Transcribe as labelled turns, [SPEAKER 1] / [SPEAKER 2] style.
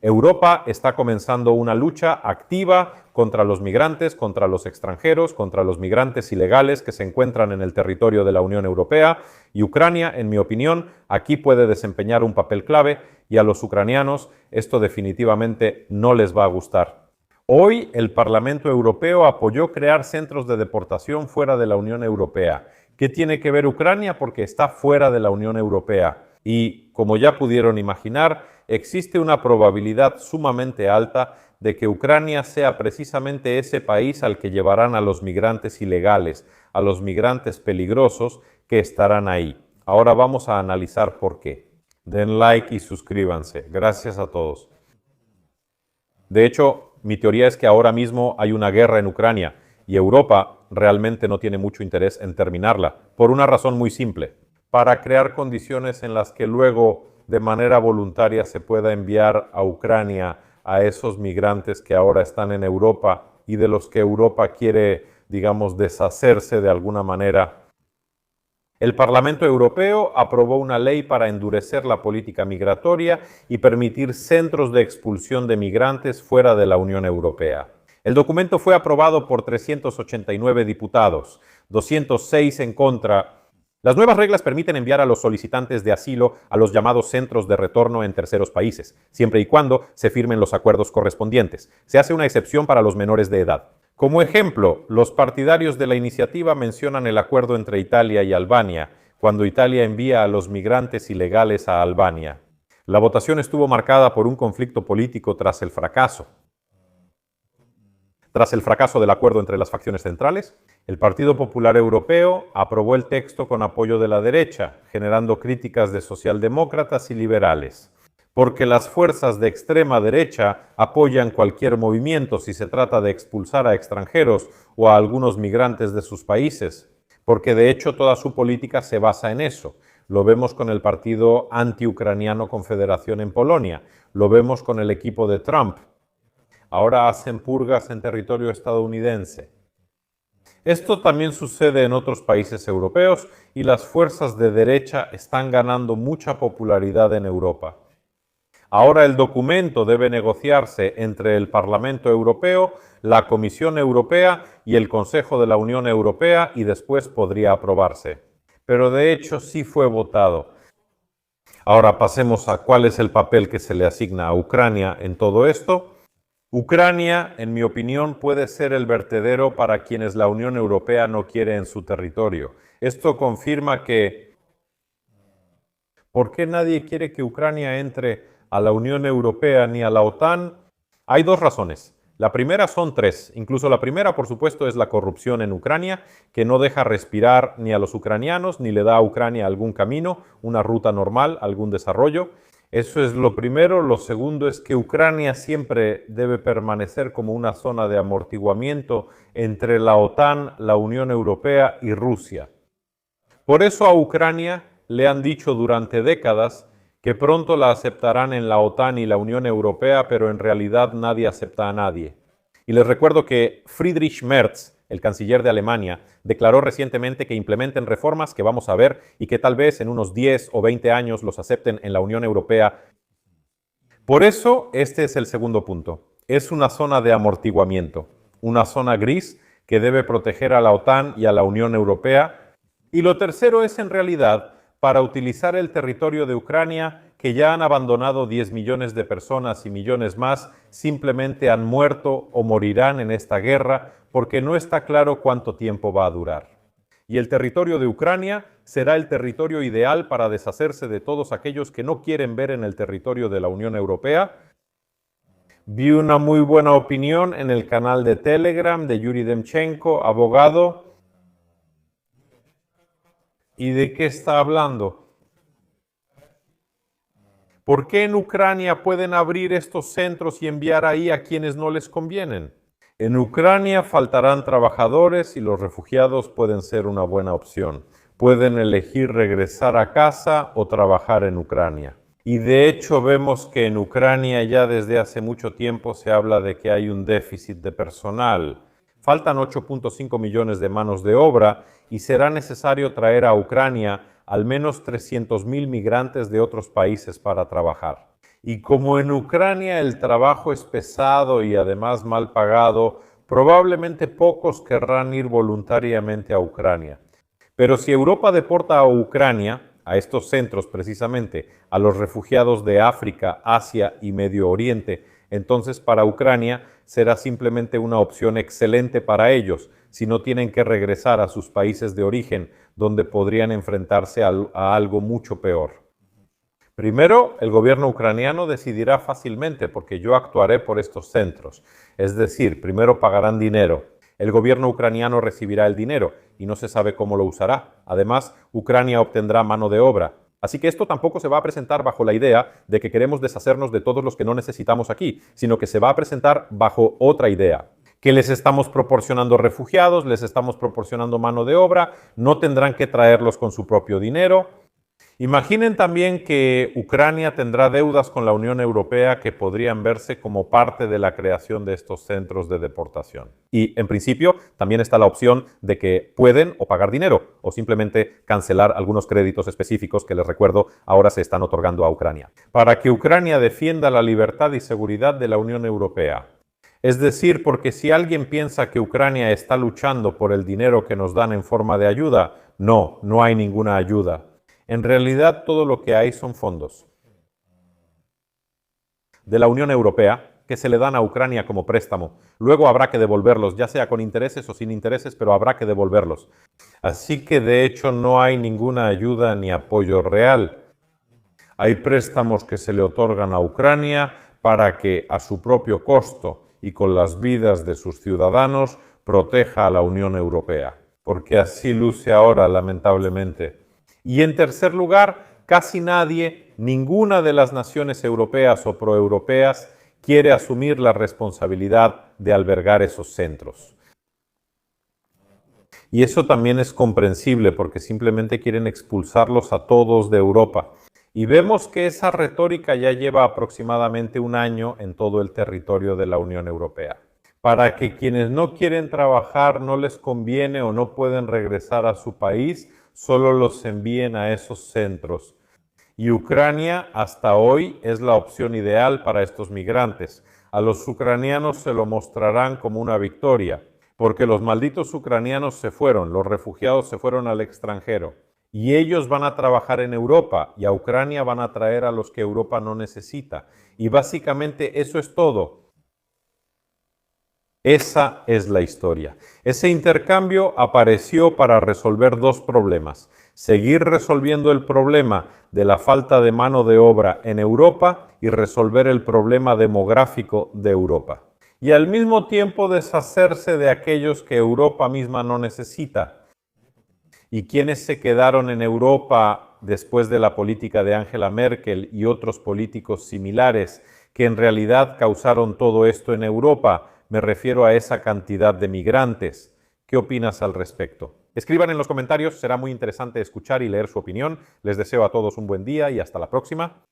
[SPEAKER 1] Europa está comenzando una lucha activa contra los migrantes, contra los extranjeros, contra los migrantes ilegales que se encuentran en el territorio de la Unión Europea, y Ucrania, en mi opinión, aquí puede desempeñar un papel clave, y a los ucranianos esto definitivamente no les va a gustar. Hoy el Parlamento Europeo apoyó crear centros de deportación fuera de la Unión Europea. ¿Qué tiene que ver Ucrania? Porque está fuera de la Unión Europea. Y, como ya pudieron imaginar, existe una probabilidad sumamente alta de que Ucrania sea precisamente ese país al que llevarán a los migrantes ilegales, a los migrantes peligrosos que estarán ahí. Ahora vamos a analizar por qué. Den like y suscríbanse. Gracias a todos. De hecho, mi teoría es que ahora mismo hay una guerra en Ucrania y Europa realmente no tiene mucho interés en terminarla, por una razón muy simple: para crear condiciones en las que luego, de manera voluntaria, se pueda enviar a Ucrania a esos migrantes que ahora están en Europa y de los que Europa quiere, digamos, deshacerse de alguna manera. El Parlamento Europeo aprobó una ley para endurecer la política migratoria y permitir centros de expulsión de migrantes fuera de la Unión Europea. El documento fue aprobado por 389 diputados, 206 en contra. Las nuevas reglas permiten enviar a los solicitantes de asilo a los llamados centros de retorno en terceros países, siempre y cuando se firmen los acuerdos correspondientes. Se hace una excepción para los menores de edad. Como ejemplo, los partidarios de la iniciativa mencionan el acuerdo entre Italia y Albania, cuando Italia envía a los migrantes ilegales a Albania. La votación estuvo marcada por un conflicto político tras el fracaso del acuerdo entre las facciones centrales. El Partido Popular Europeo aprobó el texto con apoyo de la derecha, generando críticas de socialdemócratas y liberales, porque las fuerzas de extrema derecha apoyan cualquier movimiento si se trata de expulsar a extranjeros o a algunos migrantes de sus países, porque de hecho toda su política se basa en eso. Lo vemos con el partido anti-ucraniano Confederación en Polonia, lo vemos con el equipo de Trump. Ahora hacen purgas en territorio estadounidense. Esto también sucede en otros países europeos y las fuerzas de derecha están ganando mucha popularidad en Europa. Ahora el documento debe negociarse entre el Parlamento Europeo, la Comisión Europea y el Consejo de la Unión Europea, y después podría aprobarse. Pero de hecho sí fue votado. Ahora pasemos a cuál es el papel que se le asigna a Ucrania en todo esto. Ucrania, en mi opinión, puede ser el vertedero para quienes la Unión Europea no quiere en su territorio. Esto confirma que ¿por qué nadie quiere que Ucrania entre a la Unión Europea ni a la OTAN? Hay dos razones. La primera son tres. Incluso la primera, por supuesto, es la corrupción en Ucrania, que no deja respirar ni a los ucranianos, ni le da a Ucrania algún camino, una ruta normal, algún desarrollo. Eso es lo primero. Lo segundo es que Ucrania siempre debe permanecer como una zona de amortiguamiento entre la OTAN, la Unión Europea y Rusia. Por eso a Ucrania le han dicho durante décadas que pronto la aceptarán en la OTAN y la Unión Europea, pero en realidad nadie acepta a nadie. Y les recuerdo que Friedrich Merz, el canciller de Alemania, declaró recientemente que implementen reformas que vamos a ver y que tal vez en unos 10 o 20 años los acepten en la Unión Europea. Por eso, este es el segundo punto. Es una zona de amortiguamiento, una zona gris que debe proteger a la OTAN y a la Unión Europea. Y lo tercero es, en realidad, para utilizar el territorio de Ucrania, que ya han abandonado 10 millones de personas y millones más simplemente han muerto o morirán en esta guerra porque no está claro cuánto tiempo va a durar. Y el territorio de Ucrania será el territorio ideal para deshacerse de todos aquellos que no quieren ver en el territorio de la Unión Europea. Vi una muy buena opinión en el canal de Telegram de Yuri Demchenko, abogado. ¿Y de qué está hablando? ¿Por qué en Ucrania pueden abrir estos centros y enviar ahí a quienes no les convienen? En Ucrania faltarán trabajadores y los refugiados pueden ser una buena opción. Pueden elegir regresar a casa o trabajar en Ucrania. Y de hecho vemos que en Ucrania ya desde hace mucho tiempo se habla de que hay un déficit de personal. Faltan 8.5 millones de manos de obra y será necesario traer a Ucrania al menos 300.000 migrantes de otros países para trabajar. Y como en Ucrania el trabajo es pesado y además mal pagado, probablemente pocos querrán ir voluntariamente a Ucrania. Pero si Europa deporta a Ucrania, a estos centros precisamente, a los refugiados de África, Asia y Medio Oriente, entonces para Ucrania será simplemente una opción excelente para ellos, si no tienen que regresar a sus países de origen, donde podrían enfrentarse a algo mucho peor. Primero, el gobierno ucraniano decidirá fácilmente porque yo actuaré por estos centros. Es decir, primero pagarán dinero. El gobierno ucraniano recibirá el dinero y no se sabe cómo lo usará. Además, Ucrania obtendrá mano de obra. Así que esto tampoco se va a presentar bajo la idea de que queremos deshacernos de todos los que no necesitamos aquí, sino que se va a presentar bajo otra idea. Que les estamos proporcionando refugiados, les estamos proporcionando mano de obra, no tendrán que traerlos con su propio dinero. Imaginen también que Ucrania tendrá deudas con la Unión Europea que podrían verse como parte de la creación de estos centros de deportación. Y, en principio, también está la opción de que pueden o pagar dinero o simplemente cancelar algunos créditos específicos que, les recuerdo, ahora se están otorgando a Ucrania. Para que Ucrania defienda la libertad y seguridad de la Unión Europea. Es decir, porque si alguien piensa que Ucrania está luchando por el dinero que nos dan en forma de ayuda, no hay ninguna ayuda. En realidad, todo lo que hay son fondos de la Unión Europea que se le dan a Ucrania como préstamo. Luego habrá que devolverlos, ya sea con intereses o sin intereses, pero habrá que devolverlos. Así que, de hecho, no hay ninguna ayuda ni apoyo real. Hay préstamos que se le otorgan a Ucrania para que, a su propio costo y con las vidas de sus ciudadanos, proteja a la Unión Europea. Porque así luce ahora, lamentablemente. Y en tercer lugar, casi nadie, ninguna de las naciones europeas o proeuropeas quiere asumir la responsabilidad de albergar esos centros. Y eso también es comprensible porque simplemente quieren expulsarlos a todos de Europa. Y vemos que esa retórica ya lleva aproximadamente un año en todo el territorio de la Unión Europea. Para que quienes no quieren trabajar, no les conviene o no pueden regresar a su país, solo los envíen a esos centros. Y Ucrania hasta hoy es la opción ideal para estos migrantes. A los ucranianos se lo mostrarán como una victoria, porque los malditos ucranianos se fueron, los refugiados se fueron al extranjero. Y ellos van a trabajar en Europa y a Ucrania van a traer a los que Europa no necesita. Y básicamente eso es todo. Esa es la historia. Ese intercambio apareció para resolver dos problemas. Seguir resolviendo el problema de la falta de mano de obra en Europa y resolver el problema demográfico de Europa. Y al mismo tiempo deshacerse de aquellos que Europa misma no necesita. ¿Y quiénes se quedaron en Europa después de la política de Angela Merkel y otros políticos similares que en realidad causaron todo esto en Europa? Me refiero a esa cantidad de migrantes. ¿Qué opinas al respecto? Escriban en los comentarios, será muy interesante escuchar y leer su opinión. Les deseo a todos un buen día y hasta la próxima.